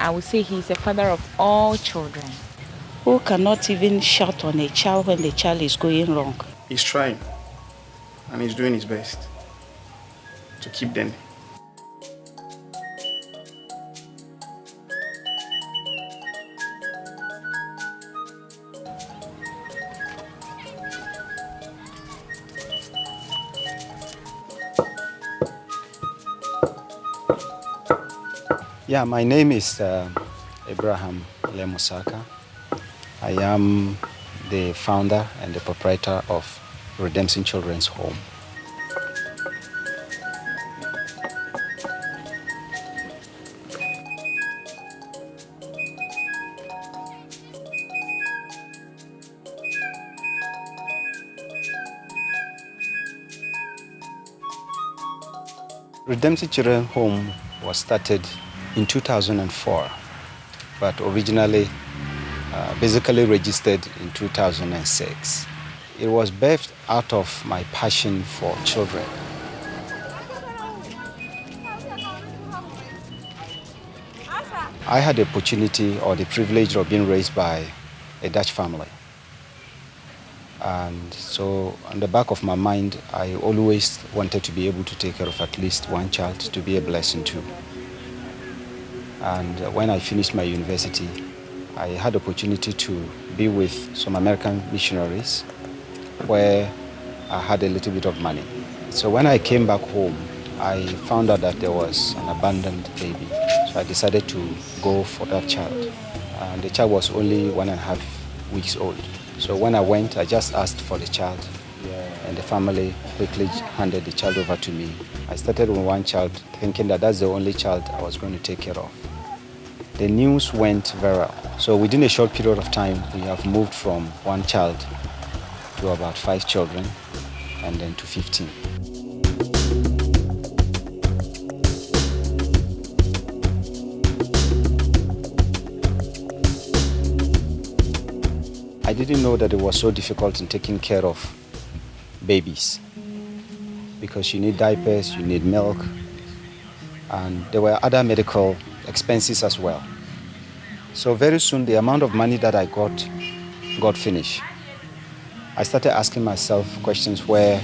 I would say he's a father of all children. Who cannot even shout on a child when the child is going wrong? He's trying, and he's doing his best to keep them. Yeah, my name is Abraham Lermu Saaka. I am the founder and the proprietor of Redemption Children's Home. Redemption Children's Home was started in 2004, but originally basically registered in 2006. It was birthed out of my passion for children. I had the opportunity or the privilege of being raised by a Dutch family. And so on the back of my mind, I always wanted to be able to take care of at least one child to be a blessing to. And when I finished my university, I had the opportunity to be with some American missionaries where I had a little bit of money. So when I came back home, I found out that there was an abandoned baby. So I decided to go for that child. And the child was only 1.5 weeks old. So when I went, I just asked for the child. And the family quickly handed the child over to me. I started with one child, thinking that that's the only child I was going to take care of. The news went viral. So within a short period of time, we have moved from one child to about 5 children, and then to 15. I didn't know that it was so difficult in taking care of babies, because you need diapers, you need milk, and there were other medical expenses as well. So very soon the amount of money that I got finished. I started asking myself questions: where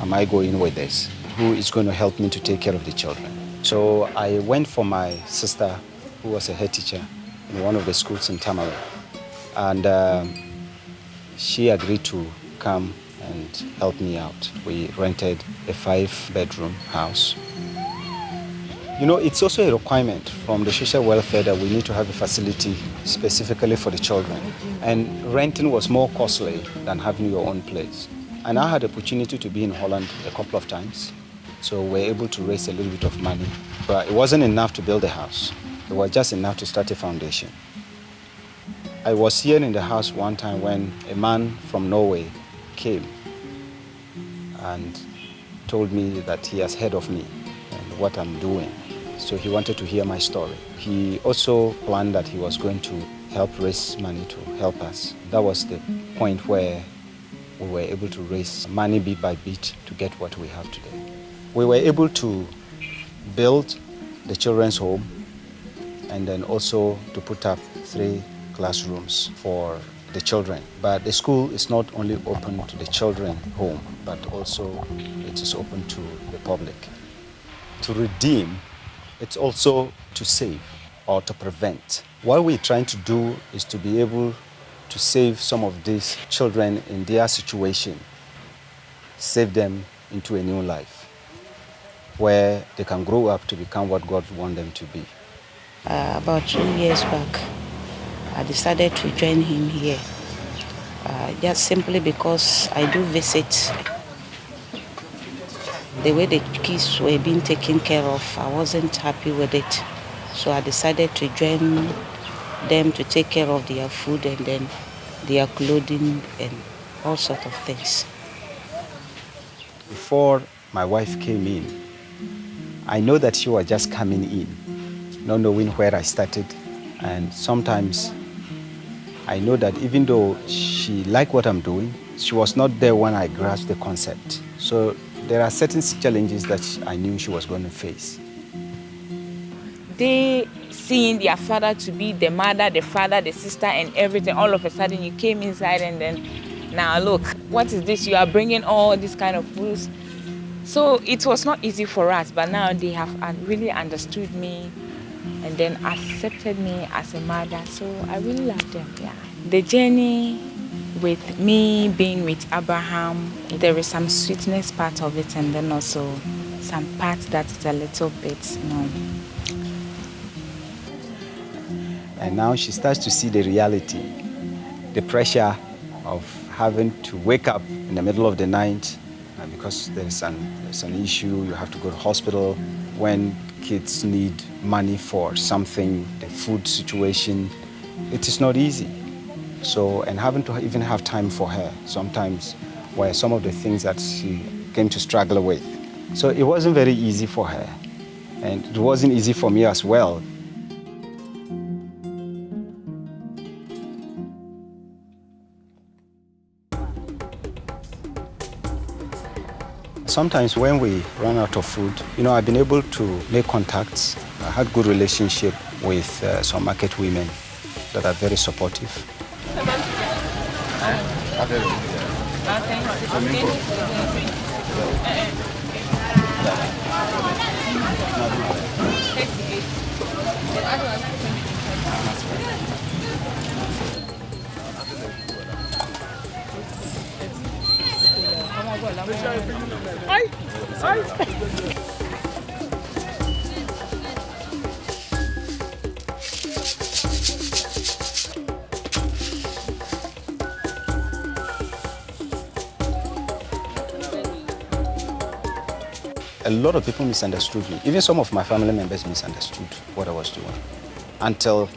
am I going with this? Who is going to help me to take care of the children? So I went for my sister, who was a head teacher in one of the schools in Kamara, and she agreed to come and help me out. We rented a 5-bedroom house. You know, it's also a requirement from the social welfare that we need to have a facility specifically for the children. And renting was more costly than having your own place. And I had the opportunity to be in Holland a couple of times. So we were able to raise a little bit of money. But it wasn't enough to build a house. It was just enough to start a foundation. I was here in the house one time when a man from Norway came and told me that he has heard of me and what I'm doing. So he wanted to hear my story. He also planned that he was going to help raise money to help us. That was the point where we were able to raise money bit by bit to get what we have today. We were able to build the children's home and then also to put up 3 classrooms for the children. But the school is not only open to the children home, but also it is open to the public. To redeem, it's also to save or to prevent. What we're trying to do is to be able to save some of these children in their situation, save them into a new life, where they can grow up to become what God wants them to be. About 2 years back, I decided to join him here, just simply because I do visit. The way the kids were being taken care of, I wasn't happy with it. So I decided to join them to take care of their food and then their clothing and all sorts of things. Before my wife came in, I know that she was just coming in, not knowing where I started. And sometimes I know that even though she liked what I'm doing, she was not there when I grasped the concept. So there are certain challenges that I knew she was going to face. they seeing their father to be the mother, the father, the sister, and everything, all of a sudden you came inside and then, now look, what is this? You are bringing all these kind of rules. So it was not easy for us, but now they have really understood me and then accepted me as a mother. So I really love them, yeah. The journey with me being with Abraham, there is some sweetness part of it, and then also some part that is a little bit, And now she starts to see the reality, the pressure of having to wake up in the middle of the night because there's an issue, you have to go to hospital when kids need money for something, the food situation. It is not easy. So, and having to even have time for her sometimes were some of the things that she came to struggle with. So it wasn't very easy for her. And it wasn't easy for me as well. Sometimes when we run out of food, I've been able to make contacts. I had good relationship with some market women that are very supportive. A lot of people misunderstood me. Even some of my family members misunderstood what I was doing until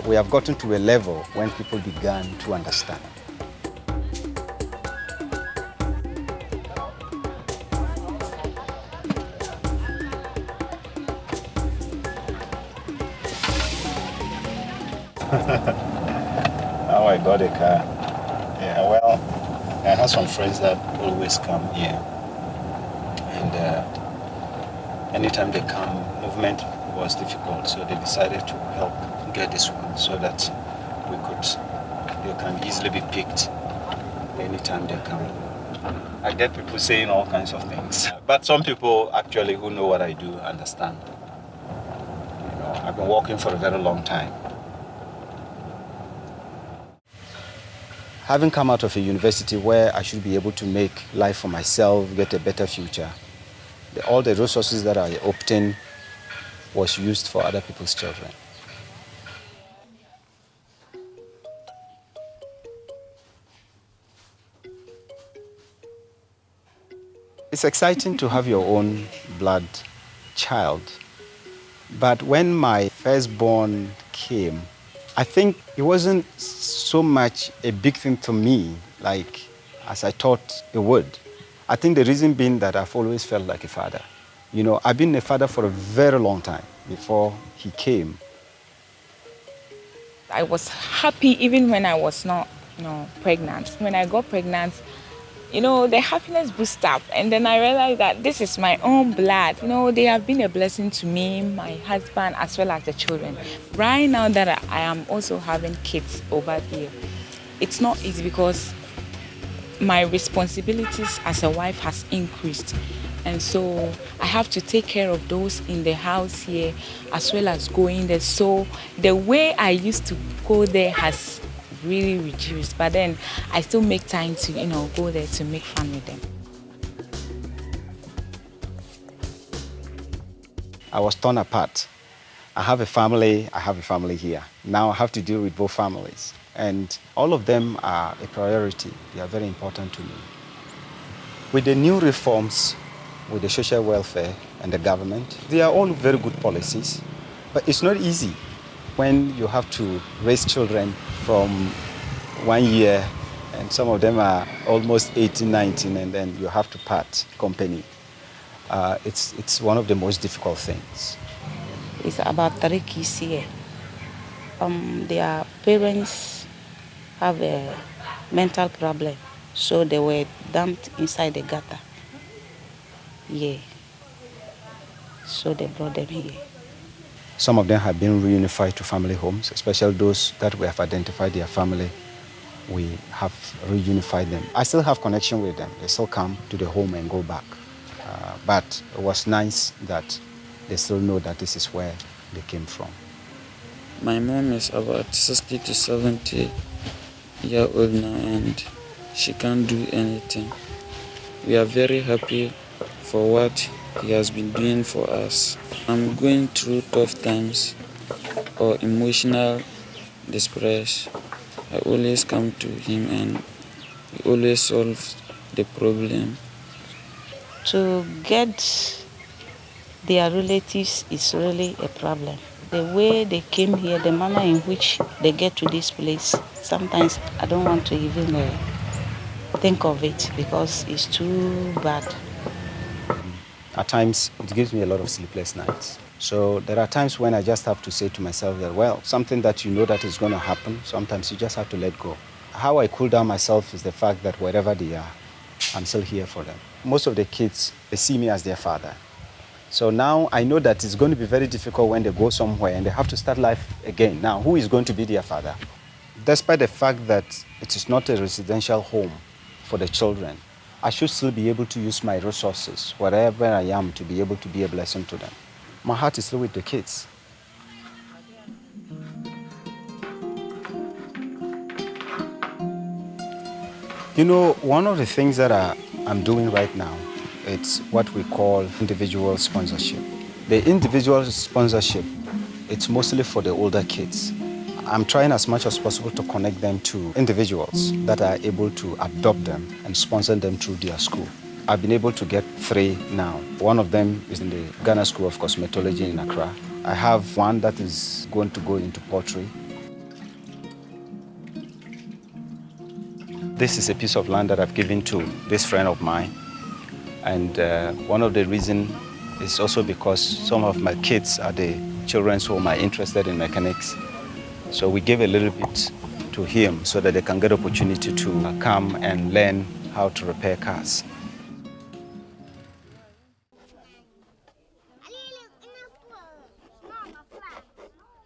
we have gotten to a level when people began to understand. Now I got a car. Yeah, well, I have some friends that always come here. And anytime they come, movement was difficult, so they decided to help get this one so that they can easily be picked anytime they come. I get people saying all kinds of things, but some people actually who know what I do understand. I've been working for a very long time. Having come out of a university where I should be able to make life for myself, get a better future, all the resources that I obtained was used for other people's children. It's exciting to have your own blood child, but when my firstborn came, I think it wasn't so much a big thing to me, like as I thought it would. I think the reason being that I've always felt like a father. I've been a father for a very long time before he came. I was happy even when I was not, pregnant. When I got pregnant, the happiness boosted up. And then I realized that this is my own blood. They have been a blessing to me, my husband, as well as the children. Right now that I am also having kids over here, it's not easy because my responsibilities as a wife has increased. And so I have to take care of those in the house here as well as going there. So the way I used to go there has really reduced, but then I still make time to, go there to make fun with them. I was torn apart. I have a family here. Now I have to deal with both families. And all of them are a priority. They are very important to me. With the new reforms, with the social welfare and the government, they are all very good policies, but it's not easy when you have to raise children from 1 year and some of them are almost 18, 19, and then you have to part company. It's one of the most difficult things. It's about 3 kids here. Their parents have a mental problem, so they were dumped inside the gutter. Yeah. So they brought them here. Some of them have been reunified to family homes, especially those that we have identified their family. We have reunified them. I still have connection with them. They still come to the home and go back. But it was nice that they still know that this is where they came from. My mom is about 60 to 70 years old now, and she can't do anything. We are very happy for what he has been doing for us. I'm going through tough times or emotional distress. I always come to him and he always solves the problem. To get their relatives is really a problem. The way they came here, the manner in which they get to this place, sometimes I don't want to even think of it because it's too bad. At times, it gives me a lot of sleepless nights. So there are times when I just have to say to myself that, well, something that you know that is going to happen, sometimes you just have to let go. How I cool down myself is the fact that wherever they are, I'm still here for them. Most of the kids, they see me as their father. So now I know that it's going to be very difficult when they go somewhere and they have to start life again. Now, who is going to be their father? Despite the fact that it is not a residential home for the children, I should still be able to use my resources, wherever I am, to be able to be a blessing to them. My heart is still with the kids. You know, one of the things that I'm doing right now, it's what we call individual sponsorship. The individual sponsorship, it's mostly for the older kids. I'm trying as much as possible to connect them to individuals that are able to adopt them and sponsor them through their school. I've been able to get 3 now. One of them is in the Ghana School of Cosmetology in Accra. I have one that is going to go into pottery. This is a piece of land that I've given to this friend of mine. And one of the reasons is also because some of my kids are the children who are interested in mechanics. So we gave a little bit to him so that they can get opportunity to come and learn how to repair cars.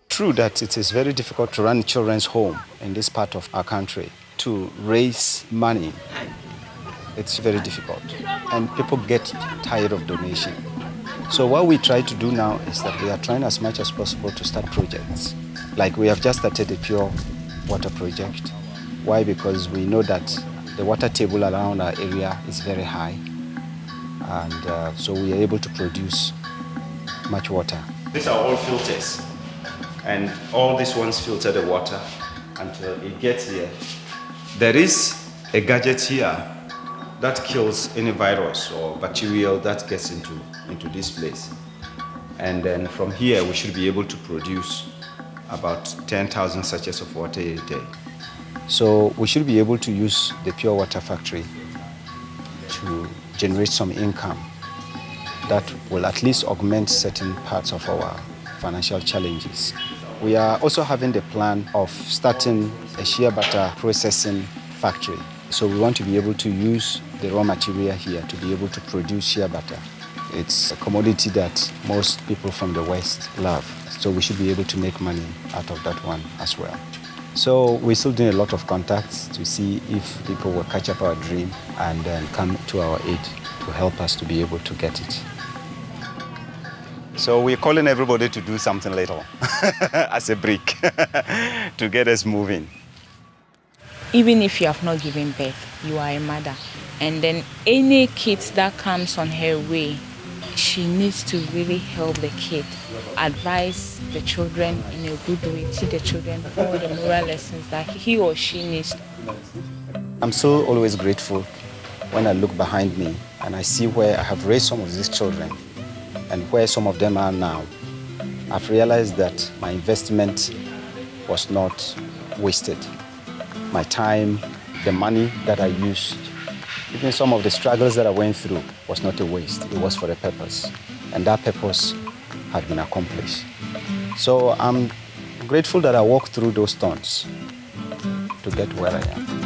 True that it is very difficult to run a children's home in this part of our country. To raise money, it's very difficult. And people get tired of donation. So what we try to do now is that we are trying as much as possible to start projects. Like we have just started a pure water project. Why? Because we know that the water table around our area is very high. And so we are able to produce much water. These are all filters. And all these ones filter the water until it gets here. There is a gadget here that kills any virus or bacterial that gets into this place. And then from here, we should be able to produce about 10,000 sachets of water a day. So we should be able to use the pure water factory to generate some income that will at least augment certain parts of our financial challenges. We are also having the plan of starting a shea butter processing factory. So we want to be able to use the raw material here to be able to produce shea butter. It's a commodity that most people from the West love. So we should be able to make money out of that one as well. So we're still doing a lot of contacts to see if people will catch up our dream and then come to our aid to help us to be able to get it. So we're calling everybody to do something little as a brick to get us moving. Even if you have not given birth, you are a mother. And then any kid that comes on her way, she needs to really help the kid, advise the children in a good way, teach the children all the moral lessons that he or she needs. I'm so always grateful when I look behind me and I see where I have raised some of these children and where some of them are now. I've realized that my investment was not wasted. My time, the money that I used, even some of the struggles that I went through was not a waste. It was for a purpose. And that purpose had been accomplished. So I'm grateful that I walked through those thorns to get where I am.